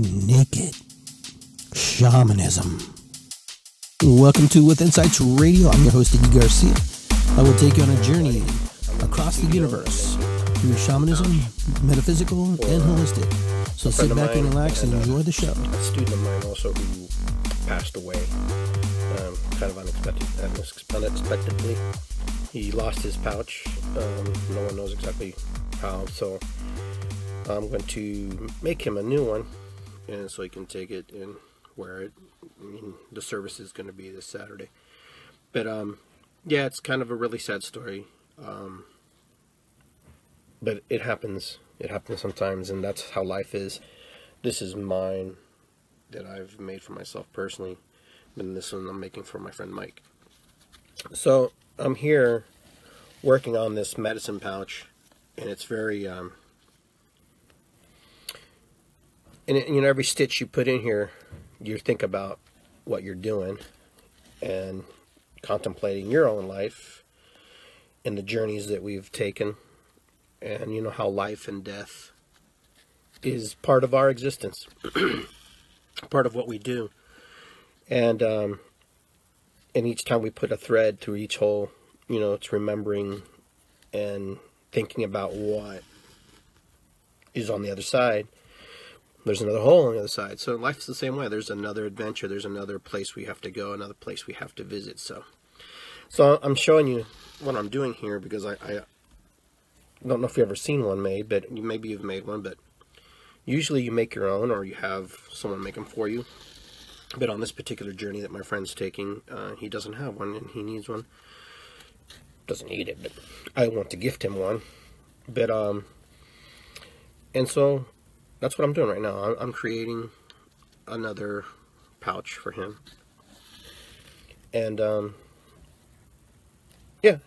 naked shamanism. Welcome to With Insights Radio. I'm your host, Iggy Garcia. I will take you on a journey across the universe through shamanism, metaphysical, and holistic. So sit back and relax and enjoy the show. A student of mine also who passed away kind of unexpectedly. He lost his pouch. No one knows exactly how, so I'm going to make him a new one, and so he can take it and wear it. I mean, the service is going to be this Saturday. But yeah, it's kind of a really sad story. But it happens. It happens sometimes, and that's how life is. This is mine that I've made for myself personally, and this one I'm making for my friend Mike. So I'm here working on this medicine pouch, and it's very and you know, every stitch you put in here, you think about what you're doing and contemplating your own life and the journeys that we've taken, and you know how life and death is part of our existence, part of what we do, and each time we put a thread through each hole, you know, it's remembering and thinking about what is on the other side. There's another hole on the other side. So life's the same way. There's another adventure. There's another place we have to go, another place we have to visit. So I'm showing you what I'm doing here because I don't know if you've ever seen one made, but maybe you've made one. But usually you make your own, or you have someone make them for you. But on this particular journey that my friend's taking, he doesn't have one, and he needs one. Doesn't need it, but I want to gift him one. But and so that's what I'm doing right now. I'm creating another pouch for him, and yeah,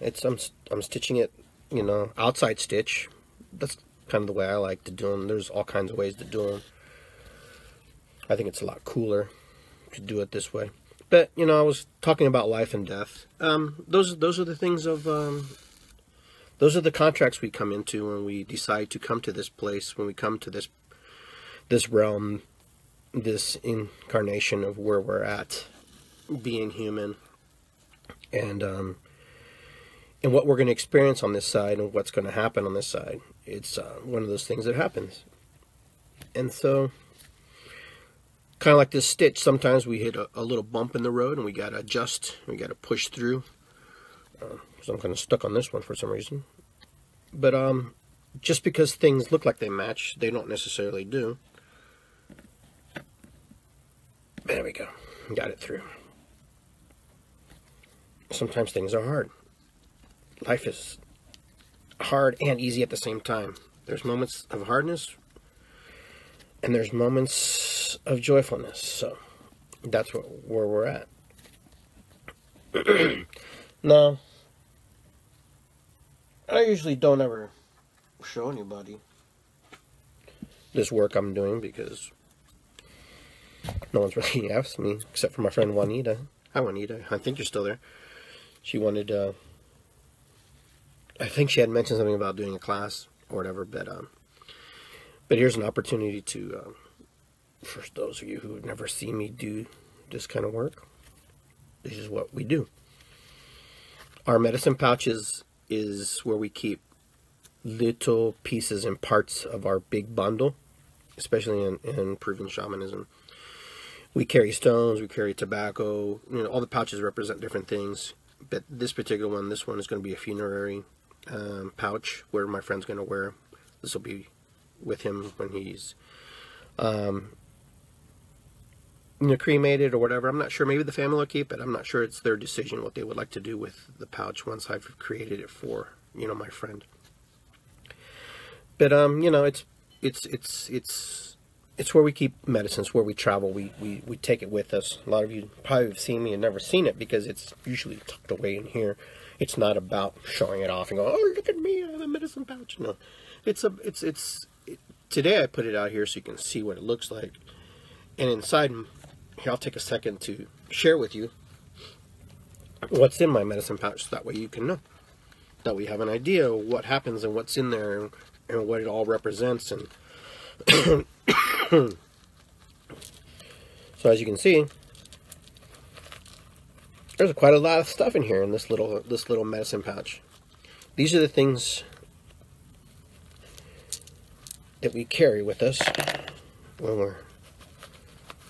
I'm stitching it, you know, outside stitch. That's kind of the way I like to do them. There's all kinds of ways to do them. I think it's a lot cooler to do it this way. But you know, I was talking about life and death. Those are the things of those are the contracts we come into when we decide to come to this place, when we come to this realm, this incarnation of where we're at, being human, and what we're going to experience on this side and what's going to happen on this side. It's one of those things that happens. And so, kind of like this stitch, sometimes we hit a little bump in the road and we got to adjust, we got to push through. So I'm kind of stuck on this one for some reason. But just because things look like they match, they don't necessarily do. There we go. Got it through. Sometimes things are hard. Life is hard and easy at the same time. There's moments of hardness, and there's moments of joyfulness. So that's where we're at. Now, I usually don't ever show anybody this work I'm doing because no one's really asked me, except for my friend Juanita. Hi, Juanita. I think you're still there. She wanted, I think she had mentioned something about doing a class or whatever, but here's an opportunity to, for those of you who have never seen me do this kind of work, this is what we do. Our medicine pouches is where we keep little pieces and parts of our big bundle, especially in proven shamanism. We carry stones, we carry tobacco, you know, all the pouches represent different things, but this particular one, this one is going to be a funerary pouch where my friend's going to wear. This will be with him when he's you know, cremated or whatever. I'm not sure. Maybe the family will keep it. I'm not sure. It's their decision what they would like to do with the pouch once I've created it for, you know, my friend. But you know, it's where we keep medicines, where we travel. We take it with us. A lot of you probably have seen me and never seen it because it's usually tucked away in here. It's not about showing it off and going, oh, look at me, I have a medicine pouch. No, today I put it out here so you can see what it looks like. And inside, here, I'll take a second to share with you what's in my medicine pouch. So that way you can know. That way you have an idea of what happens and what's in there and what it all represents. And So as you can see, there's quite a lot of stuff in here in this little medicine pouch. These are the things that we carry with us when we're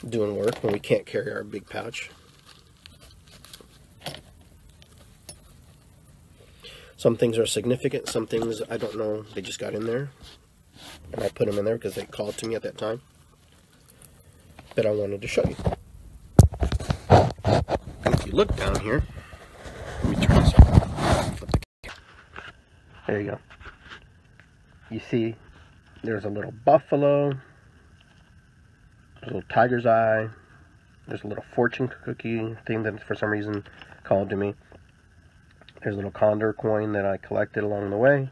doing work, when we can't carry our big pouch. Some things are significant, some things I don't know, they just got in there. And I put them in there because they called to me at that time. But I wanted to show you. And if you look down here, let me turn this on. Flip the camera. There you go. You see, there's a little buffalo, there's a little tiger's eye, there's a little fortune cookie thing that for some reason called to me. There's a little condor coin that I collected along the way.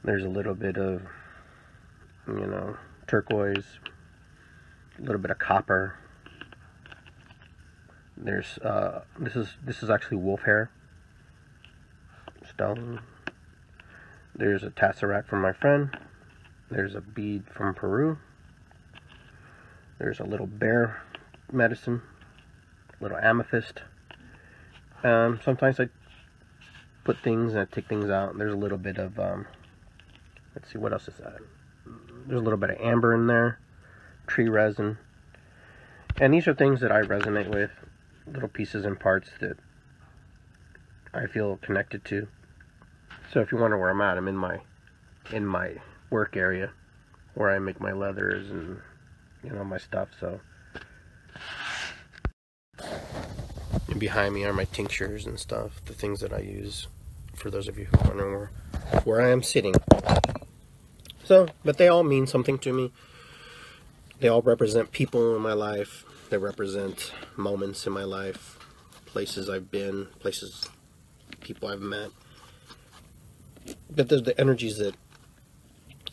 There's a little bit of, you know, turquoise, a little bit of copper. There's this is actually wolf hair stone. There's a tesseract from my friend. There's a bead from Peru. There's a little bear medicine, little amethyst. Sometimes I put things and I take things out. There's a little bit of let's see, what else is that? There's a little bit of amber in there, tree resin. And these are things that I resonate with, little pieces and parts that I feel connected to. So if you wonder where I'm at, I'm in my work area where I make my leathers and, you know, my stuff. So and behind me are my tinctures and stuff, the things that I use, for those of you who are wondering where I am sitting. So, but they all mean something to me. They all represent people in my life. They represent moments in my life, places I've been, people I've met. But there's the energies that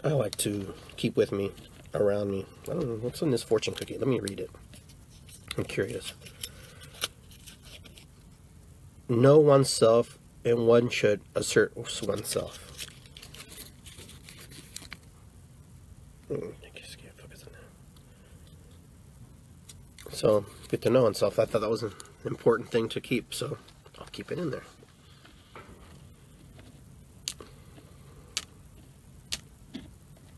I like to keep with me, around me. I don't know, what's in this fortune cookie? Let me read it. I'm curious. Know oneself, and one should assert oneself. I just can't focus on that. So, good to know oneself. I thought that was an important thing to keep, so I'll keep it in there.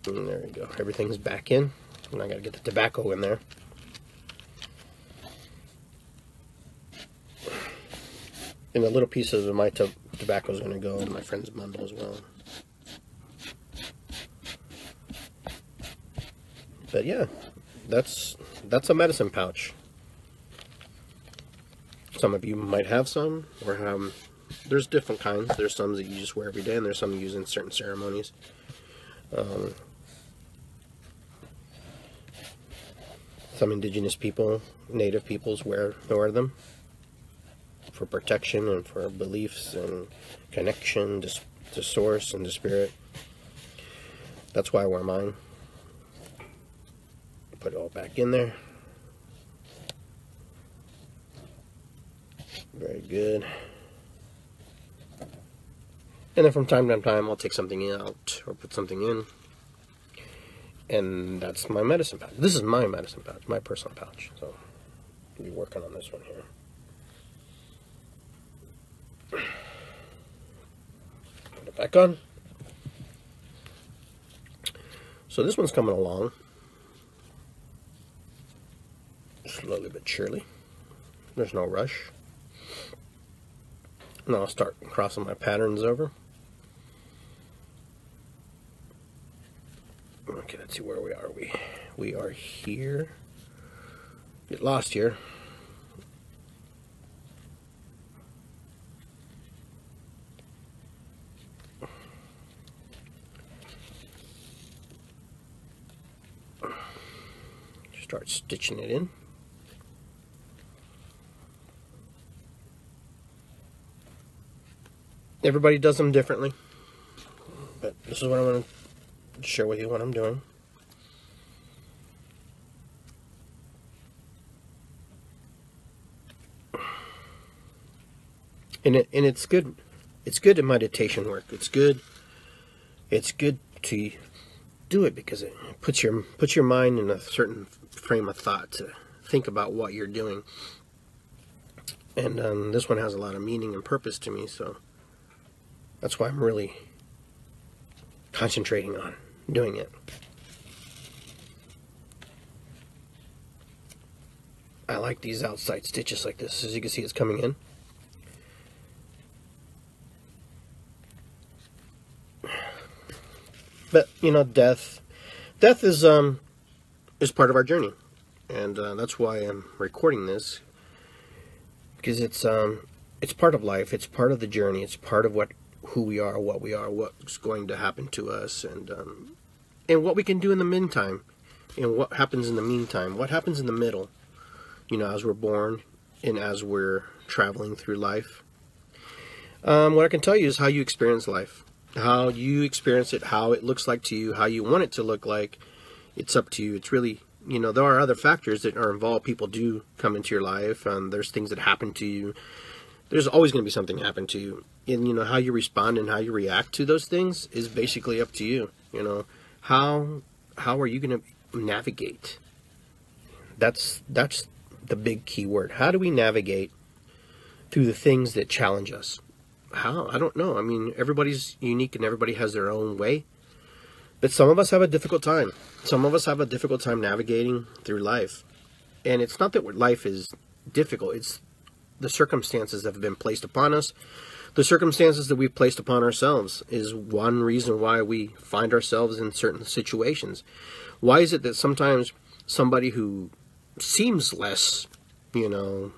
And there you go. Everything's back in. And I gotta get the tobacco in there. And a little piece of my tobacco is gonna go in my friend's bundle as well. But yeah, that's a medicine pouch. Some of you might have some, or there's different kinds. There's some that you just wear every day, and there's some you use in certain ceremonies. Some indigenous people, native peoples wear them for protection and for beliefs and connection to source and to spirit. That's why I wear mine. Put it all back in there. Very good. And then from time to time, I'll take something out or put something in. And that's my medicine pouch. This is my medicine pouch, my personal pouch. So I'll be working on this one here. Put it back on. So this one's coming along. Slowly but surely. There's no rush. Now I'll start crossing my patterns over. Okay, let's see where we are. We are here. Get lost here. Start stitching it in. Everybody does them differently, but this is what I'm going to share with you what I'm doing. And it's good. It's good in meditation work. It's good to do it because it puts your mind in a certain frame of thought think about what you're doing. And this one has a lot of meaning and purpose to me, so that's why I'm really concentrating on doing it. I like these outside stitches like this. As you can see, it's coming in. But, you know, death is part of our journey. And that's why I'm recording this. Because it's part of life. It's part of the journey. It's part of who we are, what we are, what's going to happen to us, and what we can do in the meantime. And what happens in the meantime. What happens in the middle. You know, as we're born and as we're traveling through life. What I can tell you is how you experience life. How you experience it, how it looks like to you, how you want it to look like. It's up to you. It's really, you know, there are other factors that are involved. People do come into your life, and there's things that happen to you. There's always going to be something happen to you. And, you know, how you respond and how you react to those things is basically up to you. You know, how are you going to navigate? That's the big key word. How do we navigate through the things that challenge us? How? I don't know. I mean, everybody's unique and everybody has their own way. But some of us have a difficult time. Some of us have a difficult time navigating through life. And it's not that life is difficult. It's the circumstances that have been placed upon us. The circumstances that we've placed upon ourselves is one reason why we find ourselves in certain situations. Why is it that sometimes somebody who seems less, you know,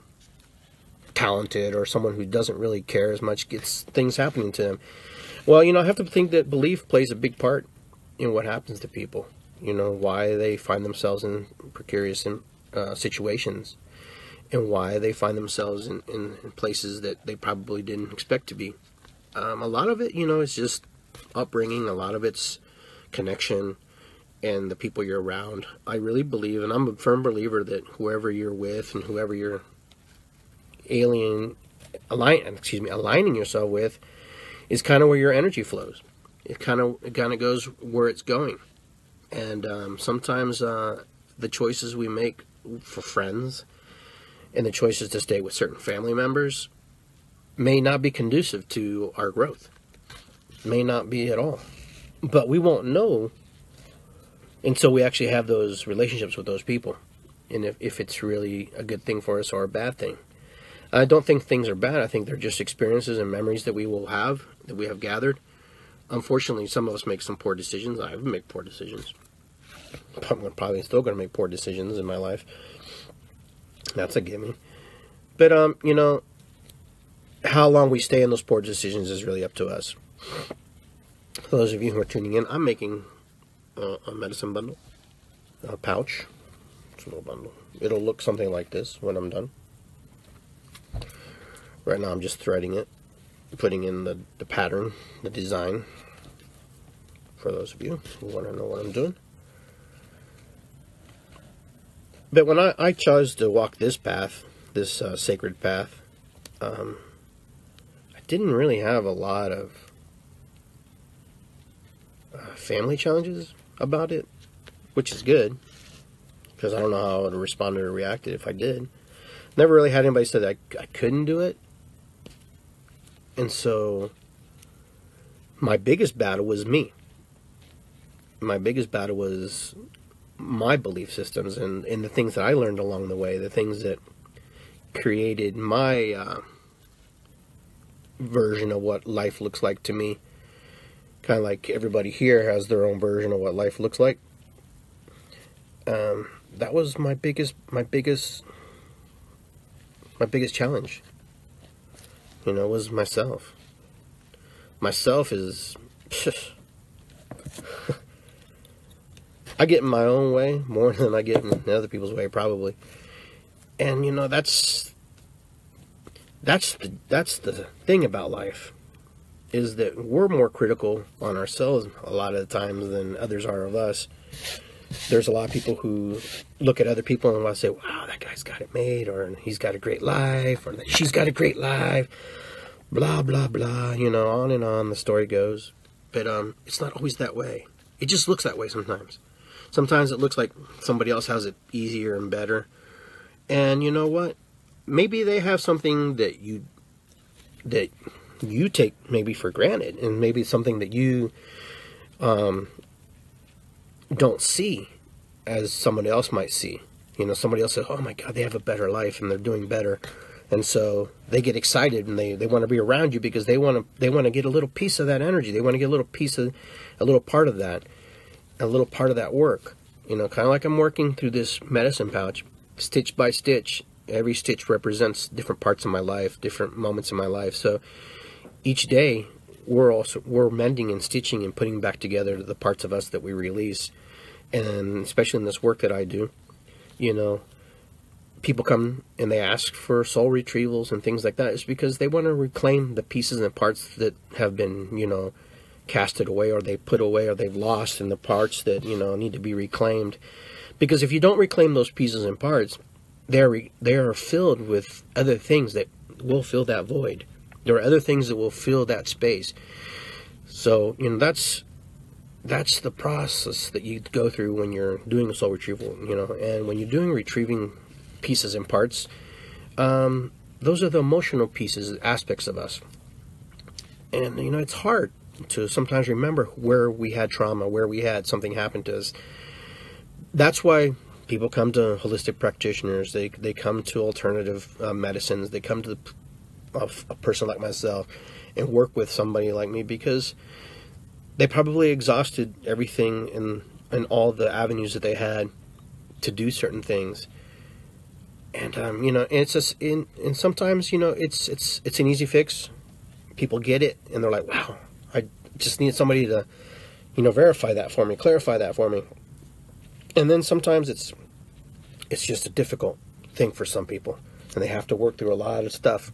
talented, or someone who doesn't really care as much gets things happening to them? Well, you know, I have to think that belief plays a big part in what happens to people. You know, why they find themselves in precarious situations, and why they find themselves in places that they probably didn't expect to be. A lot of it, you know, is just upbringing. A lot of it's connection and the people you're around. I really believe, and I'm a firm believer, that whoever you're with and whoever you're aligning yourself with is kind of where your energy flows. It kind of goes where it's going. And sometimes the choices we make for friends and the choices to stay with certain family members may not be conducive to our growth. May not be at all. But we won't know until we actually have those relationships with those people, and if it's really a good thing for us or a bad thing. I don't think things are bad. I think they're just experiences and memories that we will have, that we have gathered. Unfortunately, some of us make some poor decisions. I make poor decisions. I'm probably still going to make poor decisions in my life. That's a gimme. But, you know, how long we stay in those poor decisions is really up to us. For those of you who are tuning in, I'm making a medicine bundle, a pouch. It's a little bundle. It'll look something like this when I'm done. Right now I'm just threading it, putting in the pattern, the design, for those of you who want to know what I'm doing. But when I chose to walk this path, this sacred path, I didn't really have a lot of family challenges about it, which is good, because I don't know how I would have responded or reacted if I did. Never really had anybody say that I couldn't do it. And so my biggest battle was me. My biggest battle was my belief systems and the things that I learned along the way, the things that created my version of what life looks like to me. Kind of like everybody here has their own version of what life looks like. That was my biggest challenge. You know, was myself. Myself is I get in my own way more than I get in other people's way, probably. And you know, that's the thing about life, is that we're more critical on ourselves a lot of the times than others are of us. There's a lot of people who look at other people and want to say, wow, that guy's got it made, or he's got a great life, or she's got a great life, blah, blah, blah, you know, on and on the story goes. But it's not always that way. It just looks that way sometimes. Sometimes it looks like somebody else has it easier and better. And you know what? Maybe they have something that you take maybe for granted, and maybe something that you don't see as somebody else might see. You know, somebody else says, oh my God, they have a better life and they're doing better. And so they get excited and they want to be around you because they want to get a little piece of that energy. They want to get a little part of that, a little part of that work. You know, kind of like I'm working through this medicine pouch, stitch by stitch. Every stitch represents different parts of my life, different moments in my life. So each day we're mending and stitching and putting back together the parts of us that we release. And especially in this work that I do, you know, people come and they ask for soul retrievals and things like that. It's because they want to reclaim the pieces and parts that have been, you know, casted away, or they put away, or they've lost, and the parts that, you know, need to be reclaimed. Because if you don't reclaim those pieces and parts, they are filled with other things that will fill that void. There are other things that will fill that space. So, you know, that's the process that you go through when you're doing a soul retrieval, you know. And when you're doing retrieving pieces and parts, those are the emotional pieces, aspects of us. And, you know, it's hard to sometimes remember where we had trauma, where we had something happen to us. That's why people come to holistic practitioners. They come to alternative medicines. They come to a person like myself and work with somebody like me, because they probably exhausted everything in all the avenues that they had to do certain things. And you know, it's just and sometimes, you know, it's an easy fix. People get it and they're like, wow, I just need somebody to, you know, verify that for me, clarify that for me. And then sometimes it's just a difficult thing for some people, and they have to work through a lot of stuff.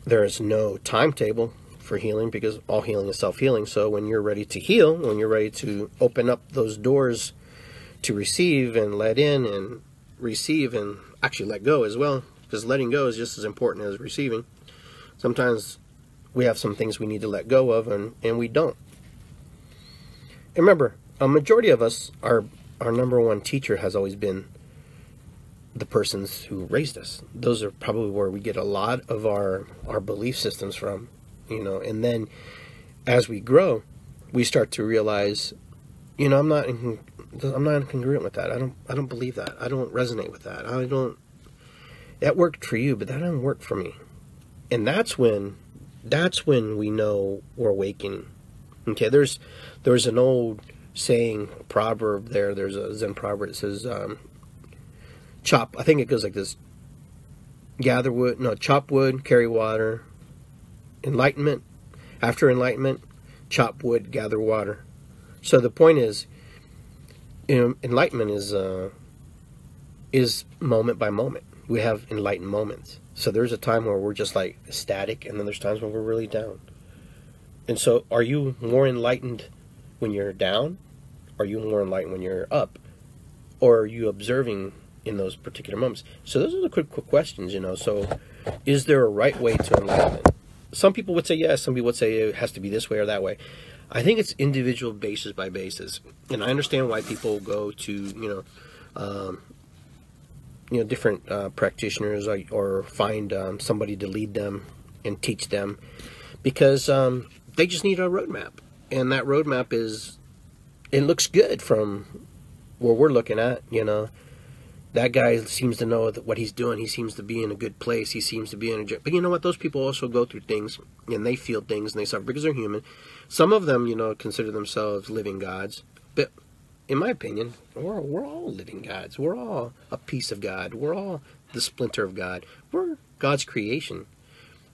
There is no timetable for healing, because all healing is self-healing. So when you're ready to heal, when you're ready to open up those doors to receive and let in and receive and actually let go as well, because letting go is just as important as receiving. Sometimes we have some things we need to let go of, and we don't. And remember, a majority of us, our number one teacher has always been the persons who raised us. Those are probably where we get a lot of our belief systems from, you know. And then as we grow, we start to realize, you know, I'm not incongruent with that. I don't believe that. I don't resonate with that. That worked for you, but that doesn't work for me. And that's when we know we're awakening. Okay, there's an old saying, proverb there. There's a Zen proverb. It says, I think it goes like this: chop wood, carry water. Enlightenment, after enlightenment, chop wood, gather water. So the point is, you know, enlightenment is moment by moment. We have enlightened moments. So there's a time where we're just like ecstatic, and then there's times when we're really down. And so, are you more enlightened when you're down? Are you more enlightened when you're up? Or are you observing in those particular moments? So those are the quick questions, you know. So is there a right way to enlightenment? Some people would say yes. Some people would say it has to be this way or that way. I think it's individual basis by basis. And I understand why people go to, different practitioners or find somebody to lead them and teach them, because they just need a roadmap. And that roadmap it looks good from where we're looking at, you know. That guy seems to know what he's doing. He seems to be in a good place. He seems to be but you know what? Those people also go through things, and they feel things, and they suffer because they're human. Some of them, you know, consider themselves living gods. But in my opinion, we're all living gods. We're all a piece of God. We're all the splinter of God. We're God's creation.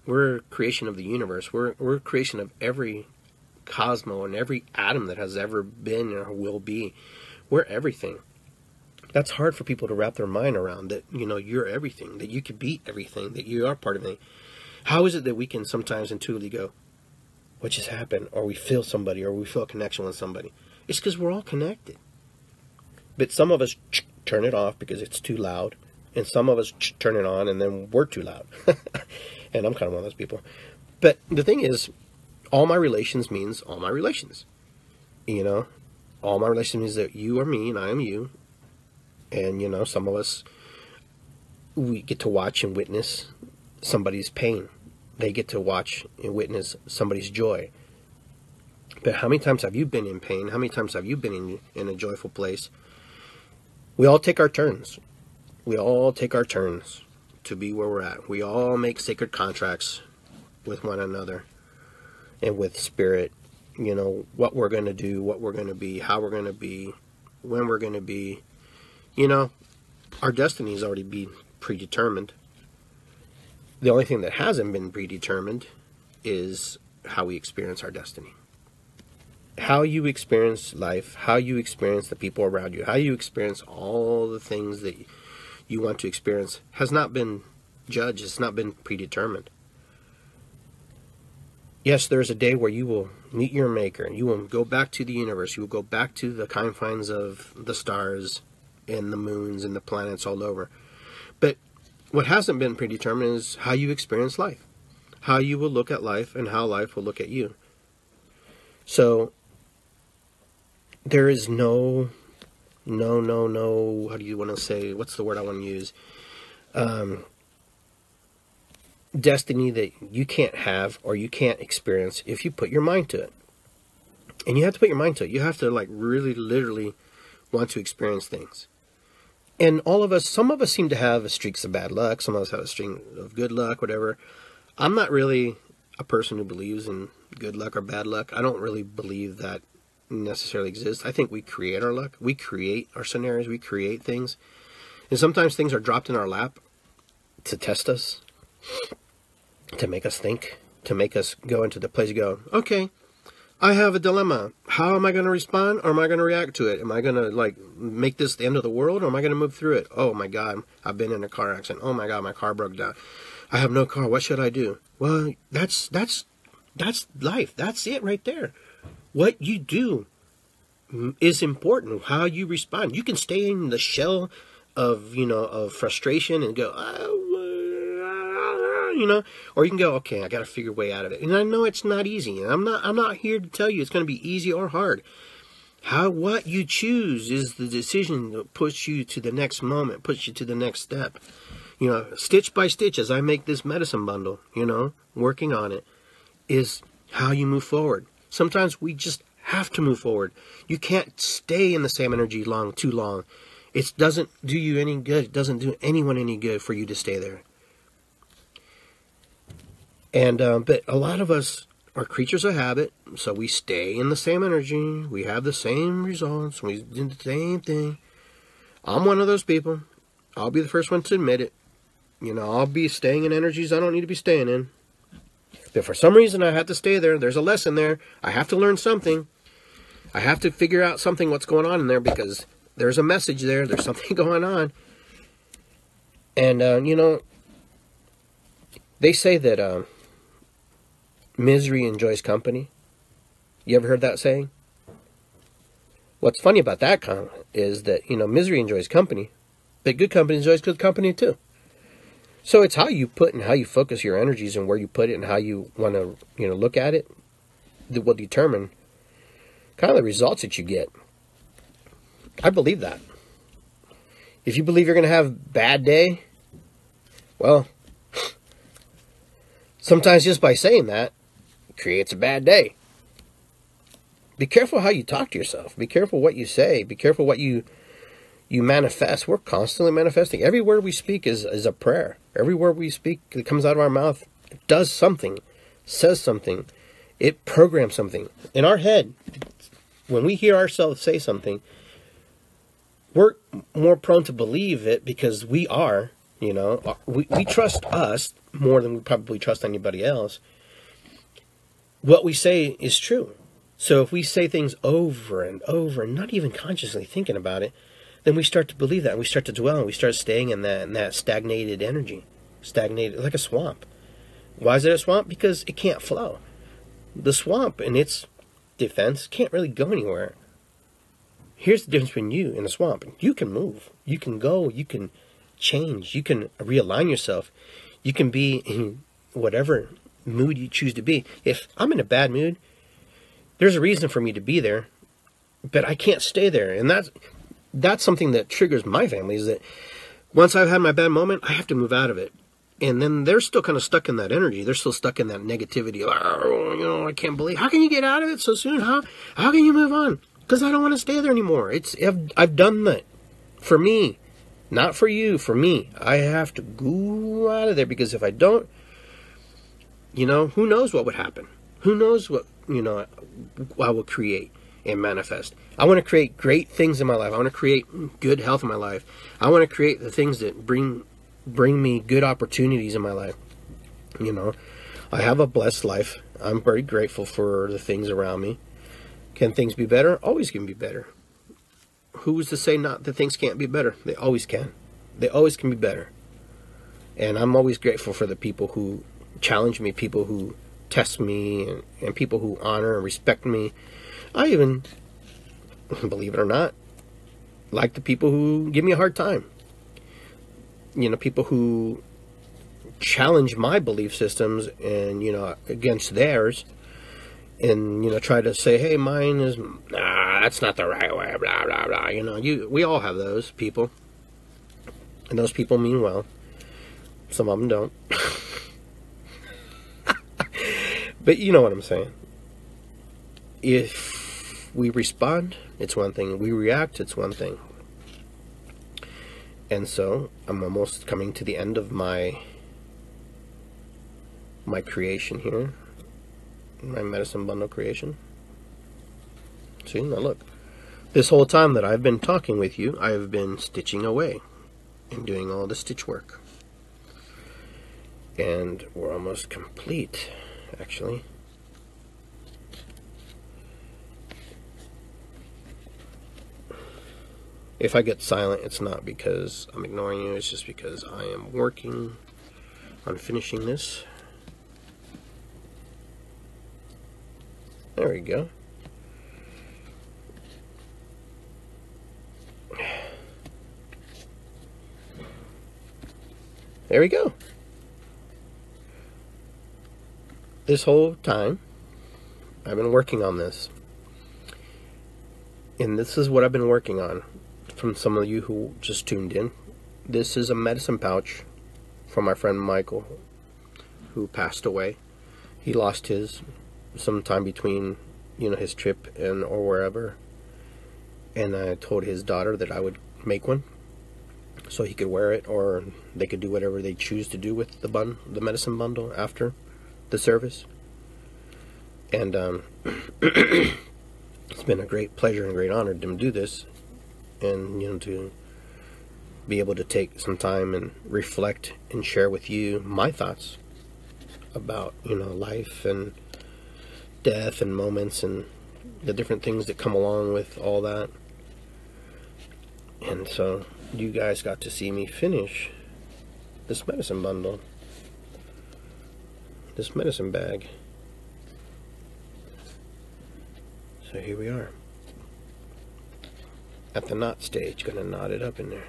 We're creation of the universe. We're creation of every cosmo and every atom that has ever been or will be. We're everything. That's hard for people to wrap their mind around, that, you know, you're everything, that you could be everything, that you are part of it. How is it that we can sometimes intuitively go, what just happened? Or we feel somebody, or we feel a connection with somebody? It's because we're all connected. But some of us turn it off because it's too loud, and some of us turn it on and then we're too loud. And I'm kind of one of those people. But the thing is, all my relations means all my relations. You know, all my relations means that you are me and I am you. And, you know, some of us, we get to watch and witness somebody's pain. They get to watch and witness somebody's joy. But how many times have you been in pain? How many times have you been in a joyful place? We all take our turns. We all take our turns to be where we're at. We all make sacred contracts with one another and with spirit. You know, what we're going to do, what we're going to be, how we're going to be, when we're going to be. You know, our destiny has already been predetermined. The only thing that hasn't been predetermined is how we experience our destiny. How you experience life, how you experience the people around you, how you experience all the things that you want to experience has not been judged, it's not been predetermined. Yes, there's a day where you will meet your maker, and you will go back to the universe, you will go back to the confines of the stars and the moons and the planets all over. But what hasn't been predetermined is how you experience life, how you will look at life, and how life will look at you. So there is no, how do you want to say, what's the word I want to use? Destiny that you can't have or you can't experience if you put your mind to it. And you have to put your mind to it. You have to like really literally want to experience things. And all of us, some of us seem to have streaks of bad luck. Some of us have a string of good luck, whatever. I'm not really a person who believes in good luck or bad luck. I don't really believe that necessarily exists. I think we create our luck. We create our scenarios. We create things. And sometimes things are dropped in our lap to test us, to make us think, to make us go into the place you go, okay, I have a dilemma. How am I going to respond, or am I going to react to it? Am I going to like make this the end of the world, or am I going to move through it? Oh my God, I've been in a car accident. Oh my God, my car broke down. I have no car. What should I do? Well, that's life. That's it right there. What you do is important. How you respond. You can stay in the shell of, you know, of frustration and go, you know, or you can go, okay, I got to figure a way out of it. And I know it's not easy. And I'm not here to tell you it's going to be easy or hard. What you choose is the decision that puts you to the next moment, puts you to the next step. You know, stitch by stitch, as I make this medicine bundle, you know, working on it, is how you move forward. Sometimes we just have to move forward. You can't stay in the same energy too long. It doesn't do you any good. It doesn't do anyone any good for you to stay there. And but a lot of us are creatures of habit, so we stay in the same energy. We have the same results. We do the same thing. I'm one of those people. I'll be the first one to admit it. You know, I'll be staying in energies I don't need to be staying in. But for some reason, I have to stay there. There's a lesson there. I have to learn something. I have to figure out something, what's going on in there, because there's a message there. There's something going on. And, you know, they say that misery enjoys company. You ever heard that saying? What's funny about that is that, you know, misery enjoys company, but good company enjoys good company too. So it's how you put and how you focus your energies and where you put it and how you want to, you know, look at it that will determine kind of the results that you get. I believe that. If you believe you're going to have a bad day, well, sometimes just by saying that creates a bad day. Be careful how you talk to yourself. Be careful what you say. Be careful what you manifest. We're constantly manifesting. Every word we speak is a prayer. Every word we speak that comes out of our mouth does something, says something. It programs something. In our head, when we hear ourselves say something, we're more prone to believe it because we are, you know, we trust us more than we probably trust anybody else. What we say is true. So if we say things over and over and not even consciously thinking about it, then we start to believe that, and we start to dwell, and we start staying in that stagnated energy. Stagnated, like a swamp. Why is it a swamp? Because it can't flow. The swamp, in its defense, can't really go anywhere. Here's the difference between you and the swamp. You can move. You can go. You can change. You can realign yourself. You can be in whatever mood you choose to be. If I'm in a bad mood, there's a reason for me to be there, but I can't stay there. And that's something that triggers my family, is that once I've had my bad moment, I have to move out of it. And then they're still kind of stuck in that energy. They're still stuck in that negativity. I can't believe, how can you get out of it so soon? How can you move on? Because I don't want to stay there anymore. I've done that for me, not for you, for me. I have to go out of there, because if I don't, who knows what would happen? Who knows what, I will create and manifest. I want to create great things in my life. I want to create good health in my life. I want to create the things that bring me good opportunities in my life. I have a blessed life. I'm very grateful for the things around me. Can things be better? Always can be better. Who's to say not that things can't be better? They always can. They always can be better. And I'm always grateful for the people who challenge me, people who test me, and people who honor and respect me. I even, believe it or not, like the people who give me a hard time. People who challenge my belief systems and, against theirs, and, try to say, hey, mine is, that's not the right way, blah, blah, blah. We all have those people. And those people mean well. Some of them don't. But you know what I'm saying. If we respond, it's one thing. We react, it's one thing. And so I'm almost coming to the end of my creation here, my medicine bundle creation. See, now look, this whole time that I've been talking with you, I've been stitching away and doing all the stitch work, and we're almost complete, actually. If I get silent, it's not because I'm ignoring you, it's just because I am working on finishing this. There we go. There we go. This whole time, I've been working on this. And this is what I've been working on. From some of you who just tuned in, this is a medicine pouch from my friend Michael, who passed away. He lost his sometime between, his trip or wherever, and I told his daughter that I would make one so he could wear it, or they could do whatever they choose to do with the medicine bundle after the service. And it's been a great pleasure and a great honor to do this. And, to be able to take some time and reflect and share with you my thoughts about, life and death and moments and the different things that come along with all that. And so you guys got to see me finish this medicine bundle, this medicine bag. So here we are. At the knot stage, gonna knot it up in there.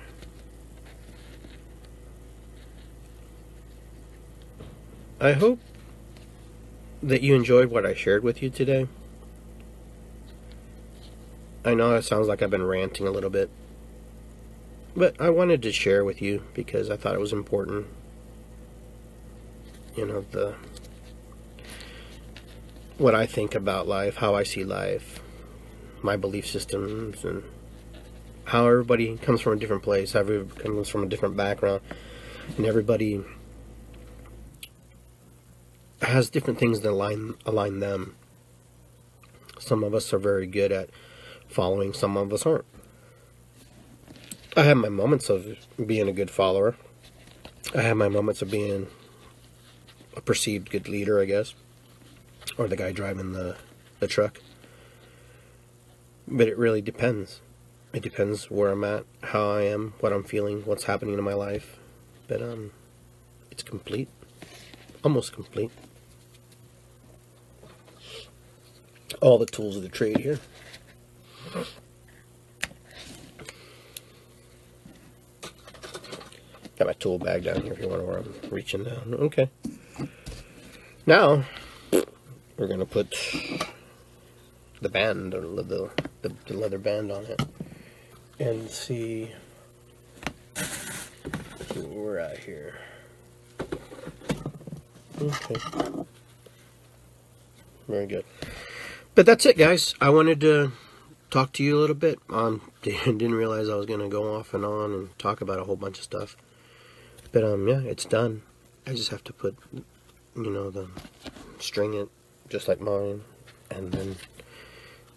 I hope that you enjoyed what I shared with you today. I know it sounds like I've been ranting a little bit, but I wanted to share with you because I thought it was important. What I think about life, how I see life, my belief systems, and how everybody comes from a different place, everybody comes from a different background, and everybody has different things that align them. Some of us are very good at following, some of us aren't. I have my moments of being a good follower. I have my moments of being a perceived good leader, I guess, or the guy driving the truck. But it really depends. It depends where I'm at, how I am, what I'm feeling, what's happening in my life. But it's complete. Almost complete. All the tools of the trade here. Got my tool bag down here if you wonder where I'm reaching down. Okay. Now, we're going to put the band, or the leather band on it. and see where we're at here. Okay. Very good. But that's it, guys. I wanted to talk to you a little bit. Didn't realize I was going to go off and on and talk about a whole bunch of stuff. But yeah, it's done. I just have to put, string it just like mine, and then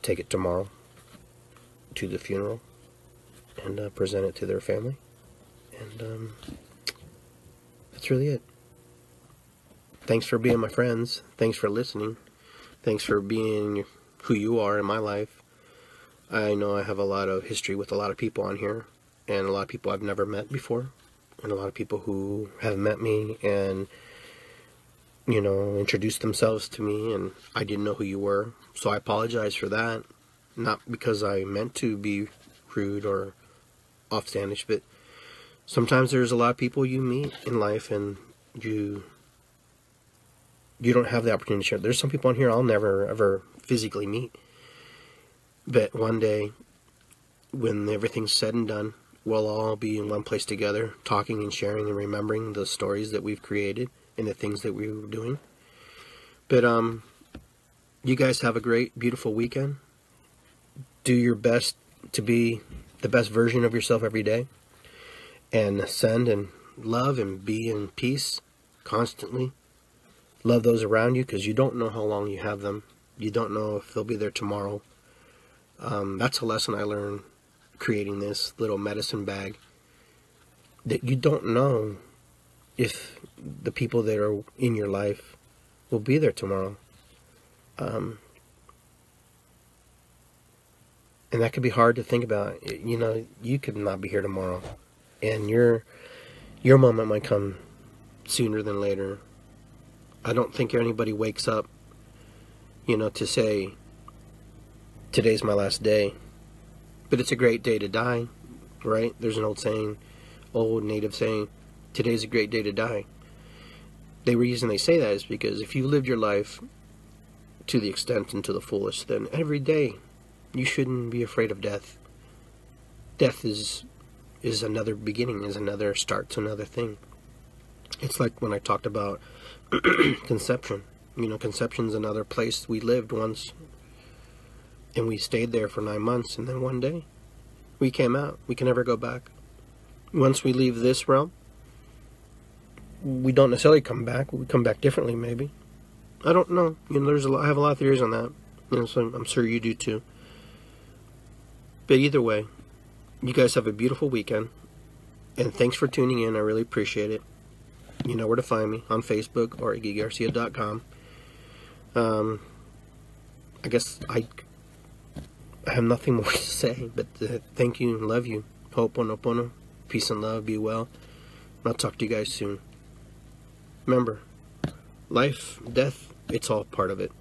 take it tomorrow to the funeral and present it to their family. And that's really it. Thanks for being my friends. Thanks for listening. Thanks for being who you are in my life. I know I have a lot of history with a lot of people on here, and a lot of people I've never met before, and a lot of people who have met me and, introduced themselves to me, and I didn't know who you were. So I apologize for that. Not because I meant to be rude or offstandish, but sometimes there's a lot of people you meet in life, and you don't have the opportunity to share. There's some people on here I'll never ever physically meet, but one day when everything's said and done, we'll all be in one place together, talking and sharing and remembering the stories that we've created and the things that we were doing. But you guys have a great, beautiful weekend. Do your best to be the best version of yourself every day, and send and love and be in peace constantly. Love those around you, because you don't know how long you have them. You don't know if they'll be there tomorrow. That's a lesson I learned creating this little medicine bag, that you don't know if the people that are in your life will be there tomorrow. And that could be hard to think about. You could not be here tomorrow, and your moment might come sooner than later. I don't think anybody wakes up, to say, today's my last day. But it's a great day to die, right? There's an old native saying, today's a great day to die. The reason they say that is because if you lived your life to the extent and to the fullest, then every day you shouldn't be afraid of death. Death is another beginning, is another start to another thing. It's like when I talked about conception. Conception's another place we lived once, and we stayed there for 9 months, and then one day we came out. We can never go back. Once we leave this realm, we don't necessarily come back. We come back differently, maybe. I don't know. I have a lot of theories on that. So I'm sure you do too. But either way, you guys have a beautiful weekend, and thanks for tuning in. I really appreciate it. You know where to find me, on Facebook or iggygarcia.com. I guess I have nothing more to say, but thank you and love you. Ho'oponopono. Peace and love. Be well. And I'll talk to you guys soon. Remember, life, death, it's all part of it.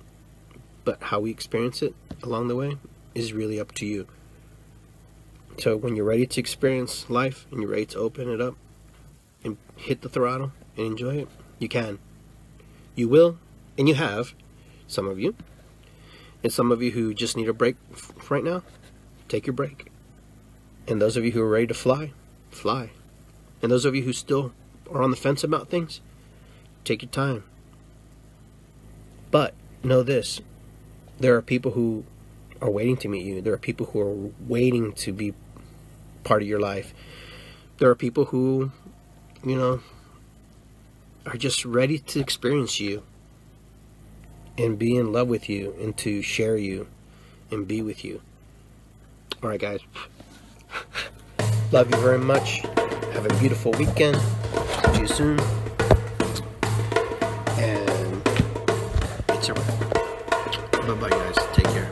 But how we experience it along the way is really up to you. So when you're ready to experience life and you're ready to open it up and hit the throttle and enjoy it, you can. You will, and you have, some of you. And some of you who just need a break right now, take your break. And those of you who are ready to fly, fly. And those of you who still are on the fence about things, take your time. But know this, there are people who are waiting to meet you. There are people who are waiting to be part of your life. There are people who, are just ready to experience you and be in love with you and to share you and be with you. All right, guys. Love you very much. Have a beautiful weekend. See you soon. And it's a wrap. Bye-bye, guys. Take care.